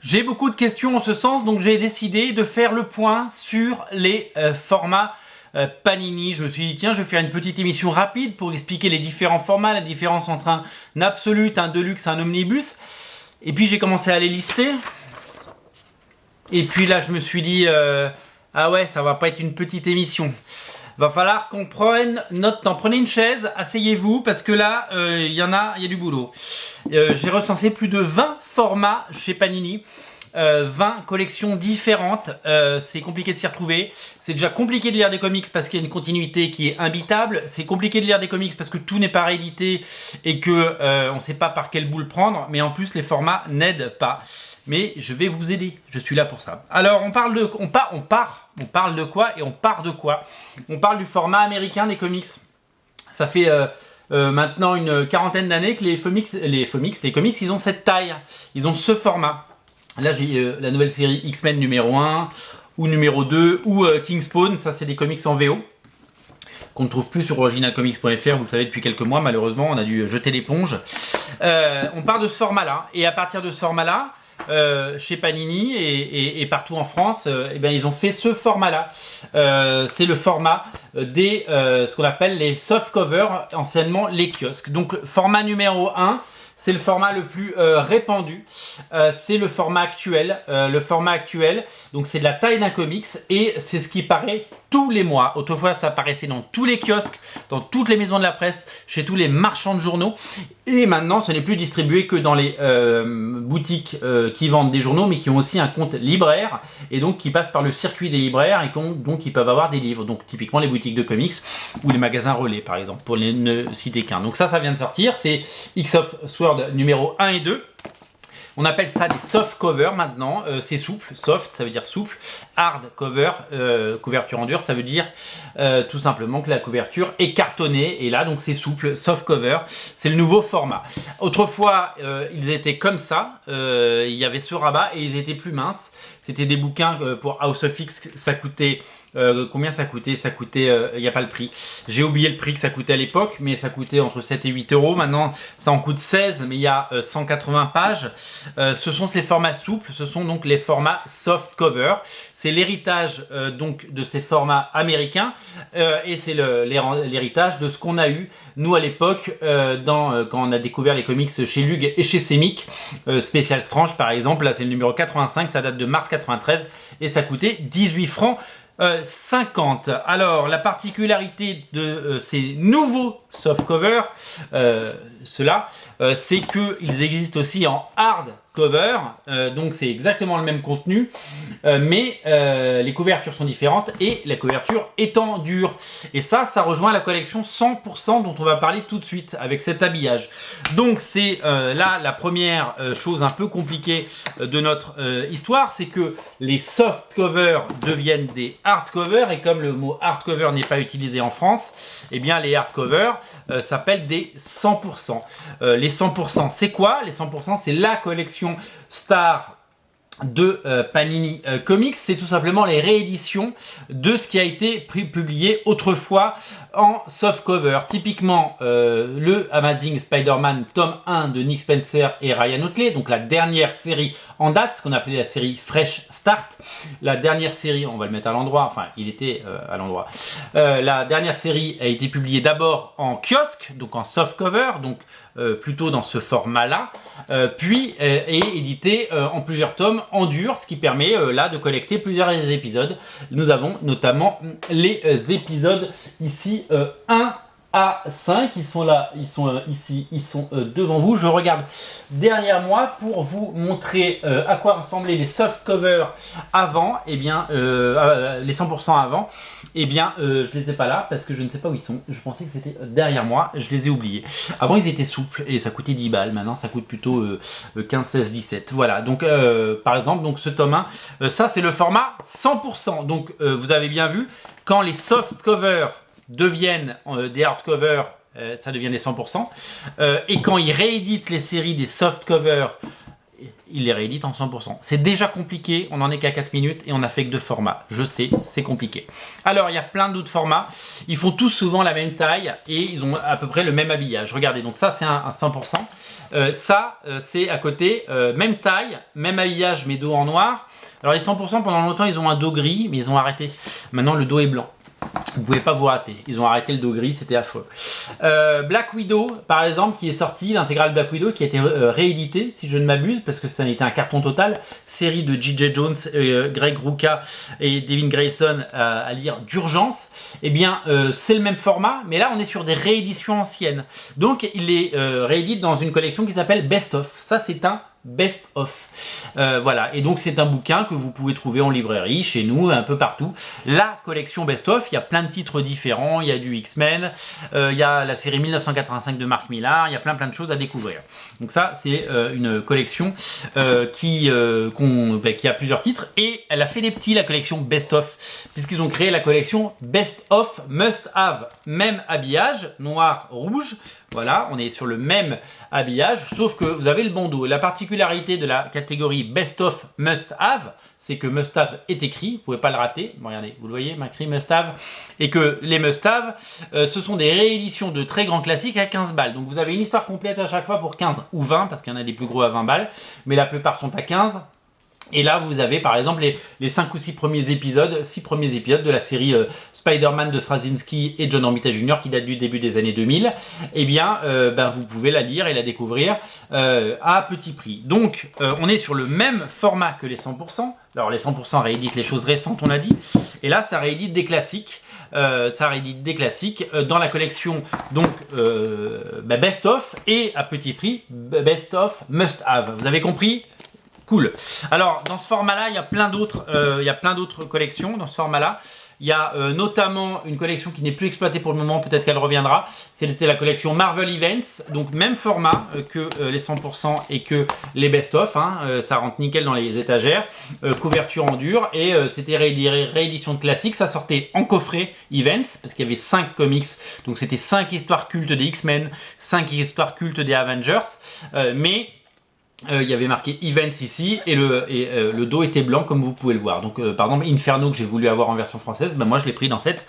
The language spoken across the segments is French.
J'ai beaucoup de questions en ce sens, donc j'ai décidé de faire le point sur les formats Panini. Je me suis dit, tiens, je vais faire une petite émission rapide pour expliquer les différents formats, la différence entre un absolute, un deluxe, un omnibus. Et puis j'ai commencé à les lister. Et puis là, je me suis dit, ah ouais, ça va pas être une petite émission. Va falloir qu'on prenne notre temps. Prenez une chaise, asseyez-vous, parce que là, il y a du boulot. J'ai recensé plus de 20 formats chez Panini. 20 collections différentes, c'est compliqué de s'y retrouver. C'est déjà compliqué de lire des comics parce qu'il y a une continuité qui est imbitable. C'est compliqué de lire des comics parce que tout n'est pas réédité et que on ne sait pas par quelle boule prendre. Mais en plus, les formats n'aident pas. Mais je vais vous aider, je suis là pour ça. Alors, on parle de quoi et on part de quoi? On parle du format américain des comics. Ça fait maintenant une quarantaine d'années que les comics, ils ont cette taille. Ils ont ce format. Là, j'ai la nouvelle série X-Men numéro 1 ou numéro 2 ou King Spawn. Ça, c'est des comics en VO qu'on ne trouve plus sur originalcomics.fr. Vous le savez depuis quelques mois, malheureusement, on a dû jeter l'éponge. On part de ce format-là. Et à partir de ce format-là, chez Panini et partout en France, ils ont fait ce format-là. C'est le format des ce qu'on appelle les soft covers, anciennement les kiosques. Donc, format numéro 1. C'est le format le plus répandu. C'est le format actuel. Donc c'est de la taille d'un comics et c'est ce qui paraît tous les mois. Autrefois, ça apparaissait dans tous les kiosques, dans toutes les maisons de la presse, chez tous les marchands de journaux. Et maintenant, ce n'est plus distribué que dans les boutiques qui vendent des journaux, mais qui ont aussi un compte libraire et donc qui passent par le circuit des libraires et donc ils peuvent avoir des livres. Donc typiquement les boutiques de comics ou les magasins relais, par exemple, pour ne citer qu'un. Donc ça vient de sortir. C'est X-Sword numéro 1 et 2. On appelle ça des soft covers maintenant, c'est souple, soft ça veut dire souple, hard cover, couverture en dur, ça veut dire tout simplement que la couverture est cartonnée, et là donc c'est souple, soft cover, c'est le nouveau format. Autrefois ils étaient comme ça, il y avait ce rabat et ils étaient plus minces, c'était des bouquins pour House of X, ça coûtait... combien ça coûtait? Ça coûtait, il n'y a pas le prix. J'ai oublié le prix que ça coûtait à l'époque, mais ça coûtait entre 7 et 8 euros. Maintenant, ça en coûte 16, mais il y a 180 pages. Ce sont ces formats souples, ce sont donc les formats soft cover. C'est l'héritage donc de ces formats américains et c'est l'héritage de ce qu'on a eu, nous à l'époque, quand on a découvert les comics chez Lug et chez Semic. Spécial Strange par exemple, là c'est le numéro 85, ça date de mars 93 et ça coûtait 18 francs. 50. Alors, la particularité de ces nouveaux softcovers, c'est qu'ils existent aussi en hard cover, donc c'est exactement le même contenu, mais les couvertures sont différentes et la couverture est en dur. Et ça rejoint la collection 100% dont on va parler tout de suite avec cet habillage. Donc c'est là la première chose un peu compliquée de notre histoire, c'est que les soft covers deviennent des hard covers et comme le mot hard cover n'est pas utilisé en France, eh bien les hard covers s'appellent des 100%. Les 100% c'est quoi? Les 100% c'est la collection star de Panini Comics, c'est tout simplement les rééditions de ce qui a été publié autrefois en softcover. Typiquement le Amazing Spider-Man tome 1 de Nick Spencer et Ryan Otley, donc la dernière série en date, ce qu'on appelait la série Fresh Start. La dernière série, on va le mettre à l'endroit, enfin il était à l'endroit. La dernière série a été publiée d'abord en kiosque, donc en softcover, donc plutôt dans ce format-là, puis est édité en plusieurs tomes en dur, ce qui permet là de collecter plusieurs épisodes. Nous avons notamment les épisodes ici 1 à 5, ils sont là, ils sont ici, ils sont devant vous. Je regarde derrière moi pour vous montrer à quoi ressemblaient les soft covers avant, et bien les 100% avant. Eh bien, je les ai pas là parce que je ne sais pas où ils sont. Je pensais que c'était derrière moi, je les ai oubliés. Avant, ils étaient souples et ça coûtait 10 balles. Maintenant, ça coûte plutôt 15, 16, 17. Voilà. Donc, par exemple, donc ce tome 1, ça c'est le format 100%. Donc, vous avez bien vu, quand les soft covers deviennent des hardcovers, ça devient des 100%. Et quand ils rééditent les séries des soft covers il les réédite en 100%. C'est déjà compliqué, on n'en est qu'à 4 minutes et on n'a fait que 2 formats. Je sais, c'est compliqué. Alors, il y a plein d'autres formats. Ils font tous souvent la même taille et ils ont à peu près le même habillage. Regardez, donc ça, c'est un 100%. C'est à côté, même taille, même habillage, mais dos en noir. Alors, les 100%, pendant longtemps, ils ont un dos gris, mais ils ont arrêté. Maintenant, le dos est blanc. Vous pouvez pas vous rater. Ils ont arrêté le dos gris, c'était affreux. Black Widow, par exemple, qui est sorti, l'intégrale Black Widow, qui a été réédité, si je ne m'abuse, parce que ça a été un carton total. Série de J.J. Jones, Greg Rucka et Devin Grayson à lire d'urgence. Eh bien, c'est le même format, mais là, on est sur des rééditions anciennes. Donc, il les réédite dans une collection qui s'appelle Best Of. Ça, c'est un Best Of. Voilà, et donc c'est un bouquin que vous pouvez trouver en librairie, chez nous, un peu partout. La collection Best Of, il y a plein de titres différents, il y a du X-Men, il y a la série 1985 de Mark Millar, il y a plein de choses à découvrir. Donc ça, c'est une collection qui a plusieurs titres, et elle a fait des petits, la collection Best Of, puisqu'ils ont créé la collection Best Of Must Have. Même habillage, noir, rouge. Voilà, on est sur le même habillage, sauf que vous avez le bandeau. La particularité de la catégorie Best of Must Have, c'est que Must Have est écrit, vous ne pouvez pas le rater. Bon, regardez, vous le voyez, marqué Must Have. Et que les Must Have, ce sont des rééditions de très grands classiques à 15 balles. Donc vous avez une histoire complète à chaque fois pour 15 ou 20, parce qu'il y en a des plus gros à 20 balles, mais la plupart sont à 15. Et là, vous avez par exemple les 5 ou 6 premiers épisodes de la série Spider-Man de Straczynski et John Romita Jr. qui date du début des années 2000. Eh bien, vous pouvez la lire et la découvrir à petit prix. Donc, on est sur le même format que les 100%. Alors, les 100% rééditent les choses récentes, on a dit. Et là, ça réédite des classiques. Dans la collection donc Best Of et à petit prix Best Of Must Have. Vous avez compris ? Cool. Alors, dans ce format-là, il y a plein d'autres collections dans ce format-là. Il y a notamment une collection qui n'est plus exploitée pour le moment, peut-être qu'elle reviendra. C'était la collection Marvel Events, donc même format que les 100% et que les best-of. Ça rentre nickel dans les étagères. Couverture en dur et c'était réédition de classique. Ça sortait en coffret Events parce qu'il y avait 5 comics. Donc c'était 5 histoires cultes des X-Men, 5 histoires cultes des Avengers. Il y avait marqué Events ici et le dos était blanc comme vous pouvez le voir. Donc par exemple Inferno que j'ai voulu avoir en version française, moi je l'ai pris dans cette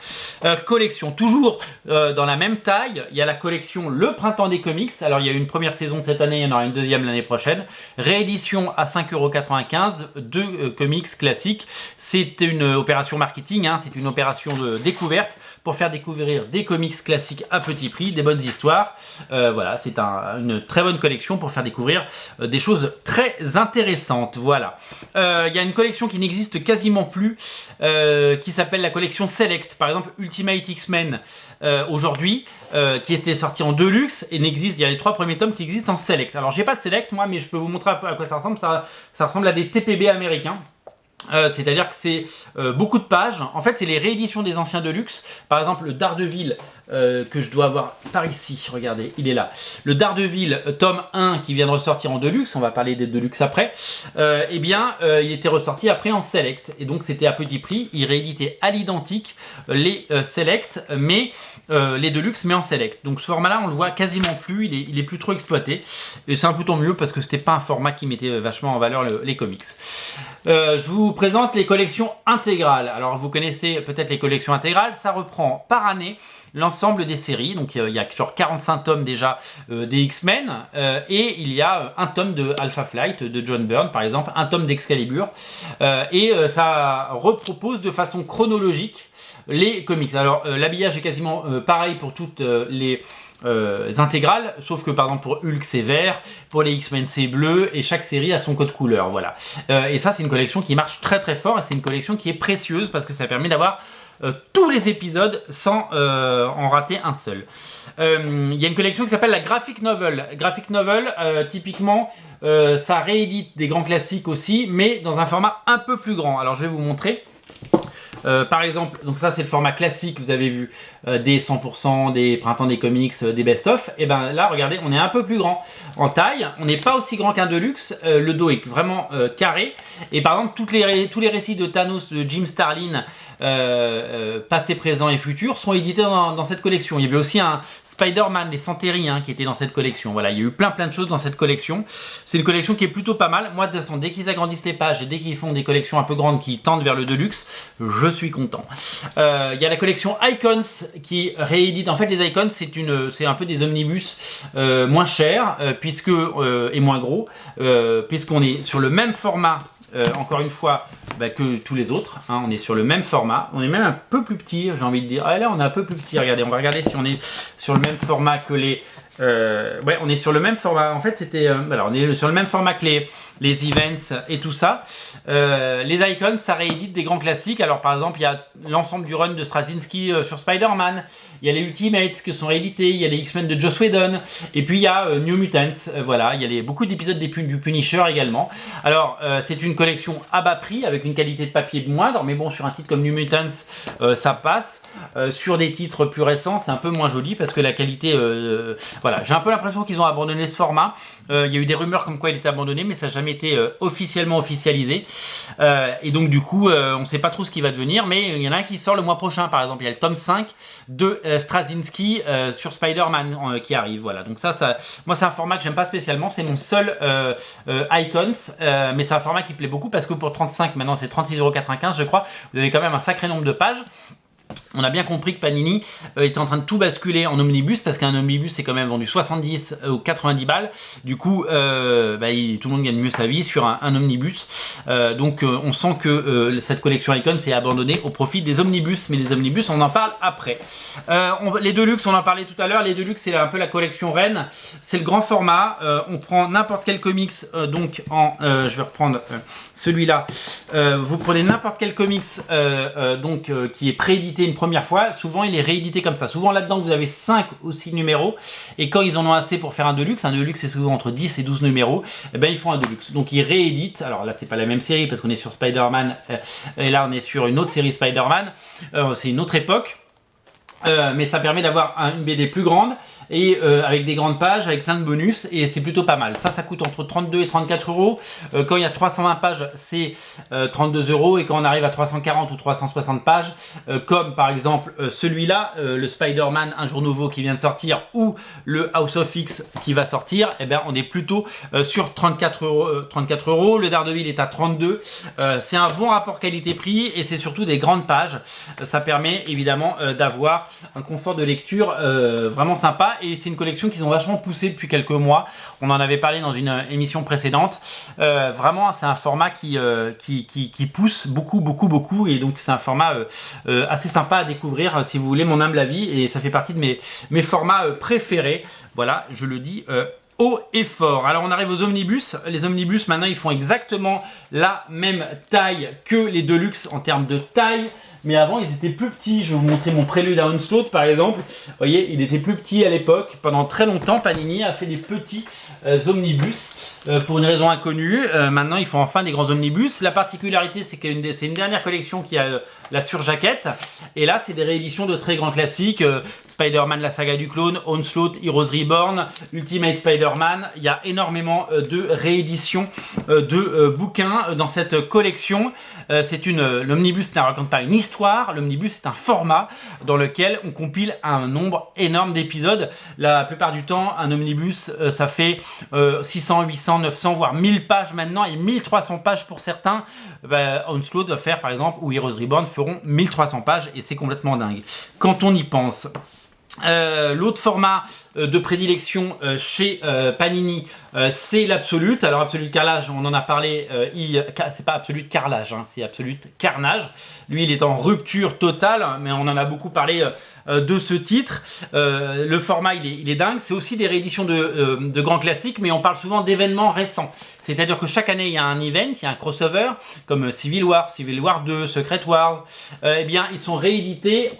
collection. Toujours dans la même taille, il y a la collection Le Printemps des Comics. Alors il y a eu une première saison cette année, il y en aura une deuxième l'année prochaine. Réédition à 5,95 €, 2 comics classiques. C'est une opération marketing, c'est une opération de découverte pour faire découvrir des comics classiques à petit prix, des bonnes histoires. Voilà, c'est une très bonne collection pour faire découvrir des choses très intéressantes. Voilà. Il y a une collection qui n'existe quasiment plus, qui s'appelle la collection Select. Par exemple, Ultimate X-Men aujourd'hui, qui était sorti en Deluxe et n'existe. Il y a les 3 premiers tomes qui existent en Select. Alors, j'ai pas de Select moi, mais je peux vous montrer à quoi ça ressemble. Ça ressemble à des TPB américains. C'est-à-dire que c'est beaucoup de pages. En fait, c'est les rééditions des anciens Deluxe. Par exemple, le Daredevil que je dois avoir par ici. Regardez, il est là. Le Daredevil tome 1 qui vient de ressortir en Deluxe. On va parler des Deluxe après. Il était ressorti après en Select. Et donc, c'était à petit prix. Il rééditait à l'identique les Select, mais les Deluxe, mais en Select. Donc, ce format-là, on le voit quasiment plus. Il est plus trop exploité. Et c'est un peu tant mieux parce que c'était pas un format qui mettait vachement en valeur les comics. Je vous présente les collections intégrales. Alors vous connaissez peut-être les collections intégrales, ça reprend par année l'ensemble des séries. Donc il y a genre 45 tomes déjà des X-Men et il y a un tome de Alpha Flight de John Byrne par exemple, un tome d'Excalibur ça repropose de façon chronologique les comics. Alors l'habillage est quasiment pareil pour toutes les intégrales, sauf que par exemple pour Hulk c'est vert, pour les X-Men c'est bleu et chaque série a son code couleur, voilà. Et ça c'est une collection qui marche très très fort et c'est une collection qui est précieuse parce que ça permet d'avoir tous les épisodes sans en rater un seul. Il y a une collection qui s'appelle la Graphic Novel. Graphic Novel, typiquement, ça réédite des grands classiques aussi, mais dans un format un peu plus grand. Alors je vais vous montrer. Par exemple, donc ça c'est le format classique, vous avez vu des 100%, des printemps des comics, des best-of. Et ben là, regardez, on est un peu plus grand en taille. On n'est pas aussi grand qu'un Deluxe. Le dos est vraiment carré. Et par exemple, tous les récits de Thanos de Jim Starlin passé, présent et futur, sont édités dans cette collection. Il y avait aussi un Spider-Man, les Sans-Terry, hein, qui était dans cette collection. Voilà, il y a eu plein de choses dans cette collection. C'est une collection qui est plutôt pas mal. Moi, de toute façon, dès qu'ils agrandissent les pages et dès qu'ils font des collections un peu grandes qui tendent vers le Deluxe, je suis content. Il y a la collection Icons qui réédite. En fait, les Icons, c'est un peu des omnibus moins chers et moins gros, puisqu'on est sur le même format. Encore une fois, que tous les autres, hein, on est sur le même format, on est même un peu plus petit, j'ai envie de dire. Ah, là, on est un peu plus petit. Regardez, on va regarder si on est sur le même format que les. Ouais, on est sur le même format. En fait, on est sur le même format que les events et tout ça. Les Icons, ça réédite des grands classiques. Alors, par exemple, il y a l'ensemble du run de Straczynski sur Spider-Man. Il y a les Ultimates qui sont réédités. Il y a les X-Men de Joss Whedon. Et puis, il y a New Mutants. Voilà, il y a beaucoup d'épisodes du Punisher également. Alors, c'est une collection à bas prix avec une qualité de papier moindre. Mais bon, sur un titre comme New Mutants, ça passe. Sur des titres plus récents, c'est un peu moins joli parce que la qualité... voilà, j'ai un peu l'impression qu'ils ont abandonné ce format. Il y a eu des rumeurs comme quoi il était abandonné, mais ça n'a jamais été officiellement officialisé. Et donc du coup, on ne sait pas trop ce qui va devenir, mais il y en a un qui sort le mois prochain, par exemple. Il y a le tome 5 de Straczynski sur Spider-Man qui arrive. Voilà, donc moi c'est un format que j'aime pas spécialement. C'est mon seul Icons, mais c'est un format qui plaît beaucoup parce que pour 35, maintenant c'est 36,95 €, je crois. Vous avez quand même un sacré nombre de pages. On a bien compris que Panini était en train de tout basculer en omnibus, parce qu'un omnibus c'est quand même vendu 70 ou 90 balles. Du coup, tout le monde gagne mieux sa vie sur un omnibus. Donc on sent que cette collection Icon s'est abandonnée au profit des omnibus. Mais les omnibus, on en parle après. Les Deluxe, on en parlait tout à l'heure. Les Deluxe, c'est un peu la collection reine. C'est le grand format. On prend n'importe quel comics. Je vais reprendre celui-là. Vous prenez n'importe quel comics qui est préédité une première fois. Souvent il est réédité comme ça. Souvent là-dedans vous avez 5 ou 6 numéros, et quand ils en ont assez pour faire un Deluxe c'est souvent entre 10 et 12 numéros, et ils font un Deluxe. Donc ils rééditent. Alors là c'est pas la même série parce qu'on est sur Spider-Man, et là on est sur une autre série Spider-Man, c'est une autre époque. Mais ça permet d'avoir une BD plus grande et avec des grandes pages, avec plein de bonus, et c'est plutôt pas mal. Ça coûte entre 32 et 34 €. Quand il y a 320 pages, c'est 32 €, et quand on arrive à 340 ou 360 pages, comme par exemple celui-là, le Spider-Man Un Jour Nouveau qui vient de sortir, ou le House of X qui va sortir, on est plutôt sur 34 €. Le Daredevil est à 32. C'est un bon rapport qualité-prix, et c'est surtout des grandes pages. Ça permet évidemment d'avoir un confort de lecture vraiment sympa, et c'est une collection qu'ils ont vachement poussée depuis quelques mois. On en avait parlé dans une émission précédente. Vraiment, c'est un format qui pousse beaucoup, et donc c'est un format assez sympa à découvrir, si vous voulez mon humble avis, et ça fait partie de mes formats préférés. Voilà, je le dis haut et fort. Alors on arrive aux omnibus. Les omnibus maintenant ils font exactement la même taille que les Deluxe en termes de taille. Mais avant ils étaient plus petits. Je vais vous montrer mon prélude à Onslaught par exemple. Vous voyez, il était plus petit à l'époque. Pendant très longtemps, Panini a fait des petits omnibus pour une raison inconnue. Maintenant ils font enfin des grands omnibus. La particularité c'est que c'est une dernière collection qui a la surjaquette. Et là c'est des rééditions de très grands classiques. Spider-Man, la saga du clone, Onslaught, Heroes Reborn, Ultimate Spider-Man. Il y a énormément de rééditions de bouquins dans cette collection. L'omnibus ne raconte pas une histoire, l'omnibus est un format dans lequel on compile un nombre énorme d'épisodes. La plupart du temps, un omnibus, ça fait 600, 800, 900, voire 1000 pages maintenant, et 1300 pages pour certains. Onslaught va faire par exemple, ou Heroes Reborn feront 1300 pages, et c'est complètement dingue quand on y pense. L'autre format de prédilection chez Panini, c'est l'Absolute. Alors Absolute Carnage, on en a parlé, c'est pas Absolute Carrelage, c'est Absolute Carnage. Lui il est en rupture totale, mais on en a beaucoup parlé de ce titre. Le format il est dingue. C'est aussi des rééditions de grands classiques, mais on parle souvent d'événements récents. C'est-à-dire que chaque année il y a un event, il y a un crossover, comme Civil War 2, Secret Wars. Ils sont réédités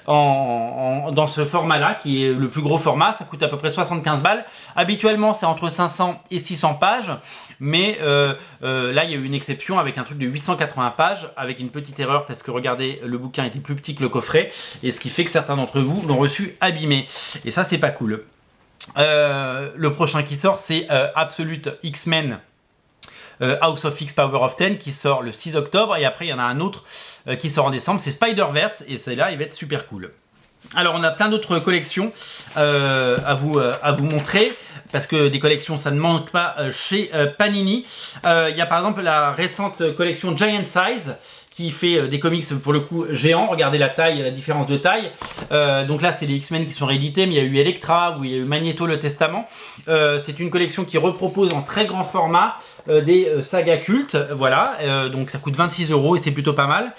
dans ce format-là, qui est le plus gros format. Ça coûte à peu près 75 balles. Habituellement, c'est entre 500 et 600 pages. Mais là, il y a eu une exception avec un truc de 880 pages, avec une petite erreur, parce que regardez, le bouquin était plus petit que le coffret, et ce qui fait que certains d'entre vous l'ont reçu abîmé. Et ça, c'est pas cool. Le prochain qui sort, c'est Absolute X-Men. House of X Power of 10 qui sort le 6 octobre, et après il y en a un autre qui sort en décembre, c'est Spider-Verse, et celui-là il va être super cool. Alors on a plein d'autres collections à vous montrer, parce que des collections ça ne manque pas chez Panini. Il y a par exemple la récente collection Giant Size qui fait des comics pour le coup géants. Regardez la taille, la différence de taille. Donc là c'est les X-Men qui sont réédités, mais il y a eu Elektra, ou il y a eu Magneto le Testament. C'est une collection qui repropose en très grand format des sagas cultes, voilà, donc ça coûte 26 € et c'est plutôt pas mal.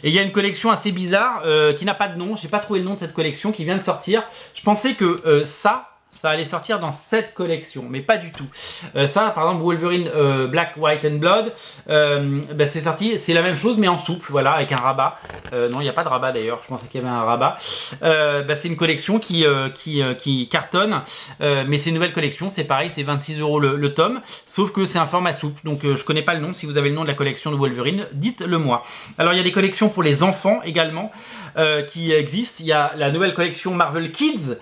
Et il y a une collection assez bizarre qui n'a pas de nom, j'ai pas trouvé le nom de cette collection qui vient de sortir. Je pensais que ça allait sortir dans cette collection, mais pas du tout. Ça, par exemple, Wolverine Black, White and Blood, c'est sorti, c'est la même chose, mais en souple, voilà, avec un rabat. Non, il n'y a pas de rabat d'ailleurs, je pensais qu'il y avait un rabat. C'est une collection qui cartonne, mais c'est une nouvelle collection, c'est pareil, c'est 26 € le tome, sauf que c'est un format souple, donc je connais pas le nom. Si vous avez le nom de la collection de Wolverine, dites-le moi. Alors, il y a des collections pour les enfants également, qui existent. Il y a la nouvelle collection Marvel Kids,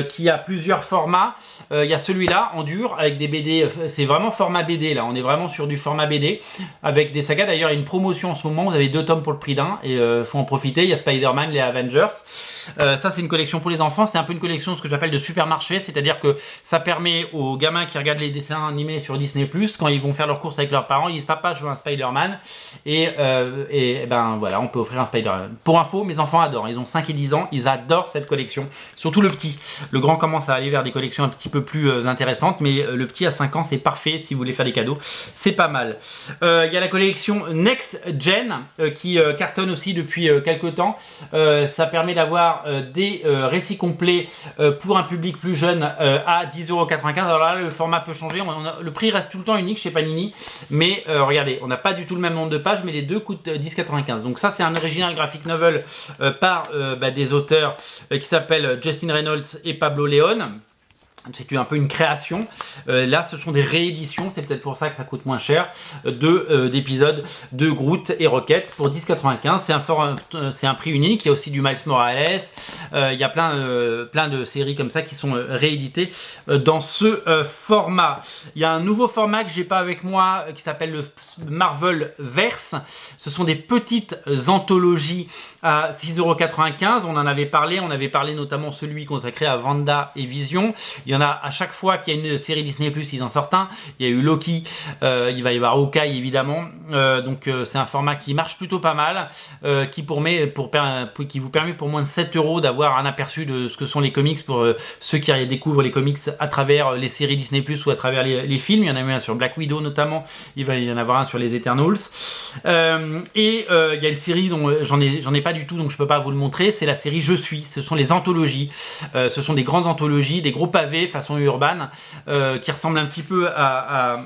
qui a plusieurs formats. Il y a celui-là en dur avec des BD, c'est vraiment format BD là, on est vraiment sur du format BD avec des sagas. D'ailleurs il y a une promotion en ce moment, vous avez 2 tomes pour le prix d'un, et faut en profiter. Il y a Spider-Man, les Avengers. Ça c'est une collection pour les enfants, c'est un peu une collection ce que j'appelle de supermarché, c'est-à-dire que ça permet aux gamins qui regardent les dessins animés sur Disney+, quand ils vont faire leurs courses avec leurs parents, ils disent papa je veux un Spider-Man, et ben voilà, on peut offrir un Spider-Man. Pour info, mes enfants adorent, ils ont 5 et 10 ans, ils adorent cette collection, surtout le petit. Le grand commence à aller vers des collections un petit peu plus intéressantes, mais le petit à 5 ans c'est parfait si vous voulez faire des cadeaux, c'est pas mal. Il y a la collection Next Gen qui cartonne aussi depuis quelques temps. Ça permet d'avoir des récits complets pour un public plus jeune à 10,95 €. Alors là le format peut changer, le prix reste tout le temps unique chez Panini, mais regardez, on n'a pas du tout le même nombre de pages, mais les deux coûtent 10,95 €. Donc ça c'est un original graphic novel par des auteurs qui s'appellent Justin Reynolds et Pablo León. C'est un peu une création. Là, ce sont des rééditions. C'est peut-être pour ça que ça coûte moins cher. D'épisodes de Groot et Rocket pour 10,95 €. C'est un prix unique. Il y a aussi du Miles Morales. Il y a plein de séries comme ça qui sont rééditées dans ce format. Il y a un nouveau format que j'ai pas avec moi qui s'appelle le Marvel Verse. Ce sont des petites anthologies à 6,95 €. On en avait parlé. On avait parlé notamment celui consacré à Wanda et Vision. Il y en a à chaque fois qu'il y a une série Disney+, ils en sortent un. Il y a eu Loki, il va y avoir Hawkeye évidemment. Donc c'est un format qui marche plutôt pas mal, qui vous permet pour moins de 7 € d'avoir un aperçu de ce que sont les comics pour ceux qui découvrent les comics à travers les séries Disney+, ou à travers les films. Il y en a eu un sur Black Widow notamment, il va y en avoir un sur les Eternals. Il y a une série dont j'en ai pas du tout, donc je peux pas vous le montrer, c'est la série Je suis. Ce sont les anthologies, ce sont des grandes anthologies, des gros pavés façon urbaine, qui ressemble un petit peu à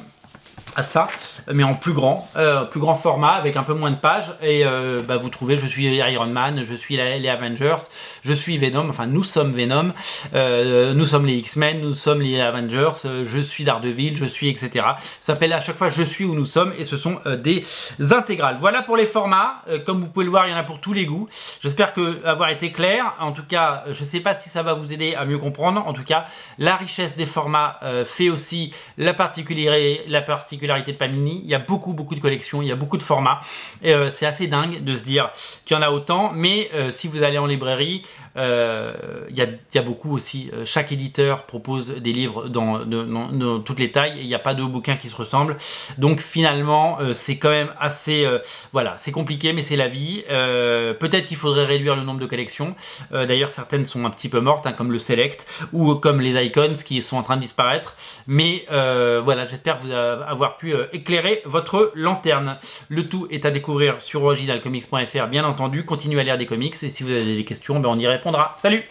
ça, mais en plus grand format avec un peu moins de pages. Et vous trouvez je suis Iron Man, je suis les Avengers, je suis Venom, enfin nous sommes Venom, nous sommes les X-Men, nous sommes les Avengers, je suis Daredevil, je suis etc. Ça s'appelle à chaque fois je suis ou nous sommes, et ce sont des intégrales. Voilà pour les formats. Comme vous pouvez le voir, il y en a pour tous les goûts. J'espère avoir été clair. En tout cas, je sais pas si ça va vous aider à mieux comprendre. En tout cas, la richesse des formats fait aussi la particularité de Panini. Il y a beaucoup de collections, il y a beaucoup de formats, et c'est assez dingue de se dire qu'il y en a autant. Mais si vous allez en librairie, il y a beaucoup aussi, chaque éditeur propose des livres dans toutes les tailles, et il n'y a pas de bouquins qui se ressemblent, donc finalement c'est quand même assez voilà, c'est compliqué, mais c'est la vie. Peut-être qu'il faudrait réduire le nombre de collections. D'ailleurs certaines sont un petit peu mortes, hein, comme le Select ou comme les Icons qui sont en train de disparaître, mais voilà, j'espère vous avoir pu éclairer votre lanterne. Le tout est à découvrir sur originalcomics.fr, bien entendu. Continuez à lire des comics, et si vous avez des questions, on y répondra. Salut!